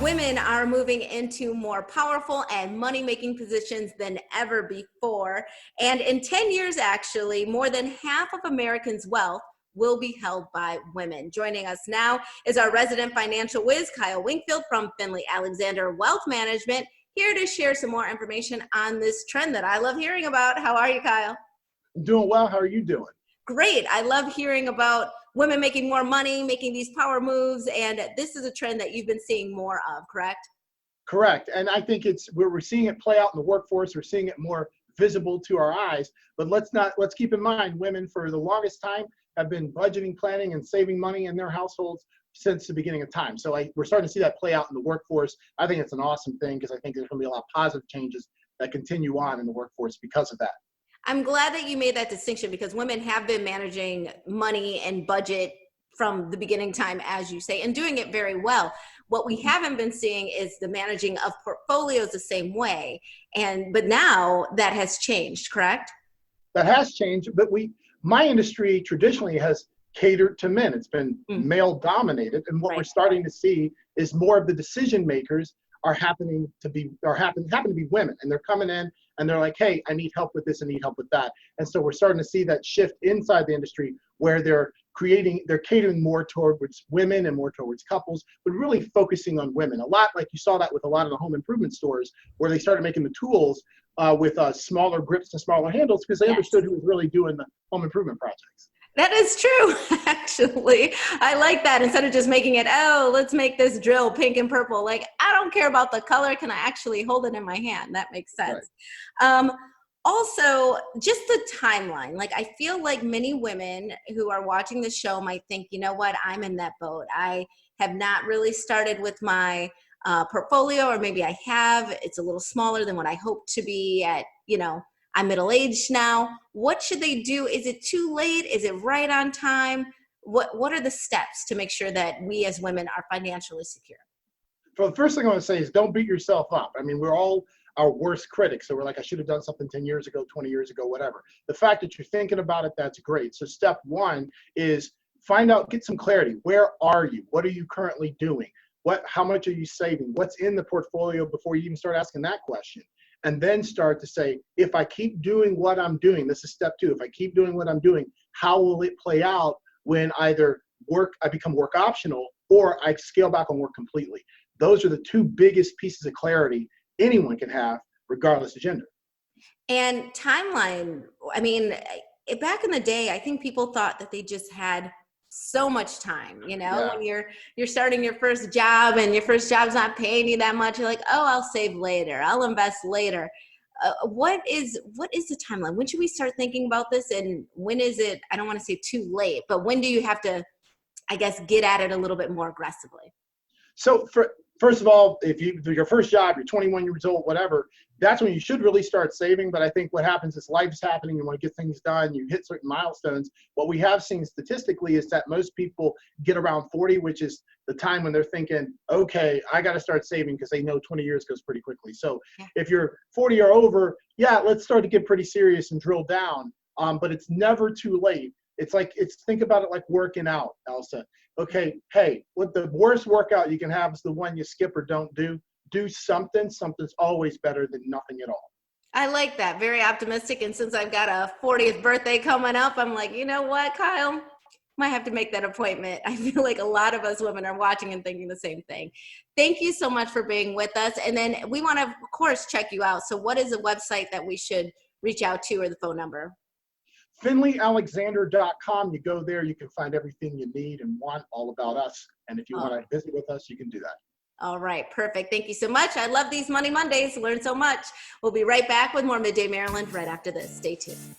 women are moving into more powerful and money-making positions than ever before. And in 10 years, actually, more than half of Americans' wealth will be held by women. Joining us now is our resident financial whiz, Kyle Wingfield from Finley Alexander Wealth Management, here to share some more information on this trend that I love hearing about. How are you, Kyle? I'm doing well. How are you doing? Great. I love hearing about women making more money, making these power moves, and this is a trend that you've been seeing more of, correct? Correct. And I think we're seeing it play out in the workforce. We're seeing it more visible to our eyes. But let's keep in mind, women for the longest time have been budgeting, planning, and saving money in their households since the beginning of time. So we're starting to see that play out in the workforce. I think it's an awesome thing because I think there's going to be a lot of positive changes that continue on in the workforce because of that. I'm glad that you made that distinction because women have been managing money and budget from the beginning time, as you say, and doing it very well. What we haven't been seeing is the managing of portfolios the same way. But now that has changed, correct? That has changed, but my industry traditionally has catered to men. It's been male dominated. And what we're starting to see is more of the decision makers happen to be women, and they're coming in and they're like, hey, I need help with this, I need help with that. And so we're starting to see that shift inside the industry where they're catering more towards women and more towards couples, but really focusing on women. A lot like you saw that with a lot of the home improvement stores where they started making the tools with smaller grips and smaller handles because they understood who was really doing the home improvement projects. That is true, actually. I like that. Instead of just making it, oh, let's make this drill pink and purple. Like, I don't care about the color. Can I actually hold it in my hand? That makes sense. Right. Also, just the timeline. Like, I feel like many women who are watching the show might think, you know what, I'm in that boat. I have not really started with my portfolio, or maybe I have. It's a little smaller than what I hope to be at, I'm middle-aged now. What should they do? Is it too late? Is it right on time? What are the steps to make sure that we as women are financially secure? Well, the first thing I want to say is don't beat yourself up. I mean, we're all our worst critics. So we're like, I should have done something 10 years ago, 20 years ago, whatever. The fact that you're thinking about it, that's great. So step one is get some clarity. Where are you? What are you currently doing? How much are you saving? What's in the portfolio before you even start asking that question? And then start to say, if I keep doing what I'm doing, this is step two. If I keep doing what I'm doing, how will it play out when either I become work optional or I scale back on work completely? Those are the two biggest pieces of clarity anyone can have, regardless of gender. And timeline, I mean, back in the day, I think people thought that they just had so much time, when you're starting your first job and your first job's not paying you that much, you're like, oh, I'll save later, I'll invest later. What is the timeline? When should we start thinking about this? And when is it, I don't want to say too late, but when do you have to, I guess, get at it a little bit more aggressively? So first of all, if your first job, you're 21 years old, whatever, that's when you should really start saving. But I think what happens is life's happening, you want to get things done, you hit certain milestones. What we have seen statistically is that most people get around 40, which is the time when they're thinking, okay, I got to start saving because they know 20 years goes pretty quickly. So if you're 40 or over, let's start to get pretty serious and drill down. But it's never too late. Think about it like working out, Elsa. Okay, hey, what the worst workout you can have is the one you skip or don't do. Do something. Something's always better than nothing at all. I like that. Very optimistic. And since I've got a 40th birthday coming up, I'm like, you know what, Kyle? Might have to make that appointment. I feel like a lot of us women are watching and thinking the same thing. Thank you so much for being with us. And then we want to, of course, check you out. So what is a website that we should reach out to, or the phone number? FinleyAlexander.com. You go there, you can find everything you need and want all about us. And if you want to visit with us, you can do that. All right, perfect. Thank you so much. I love these Money Mondays. Learn so much. We'll be right back with more Midday Maryland right after this. Stay tuned.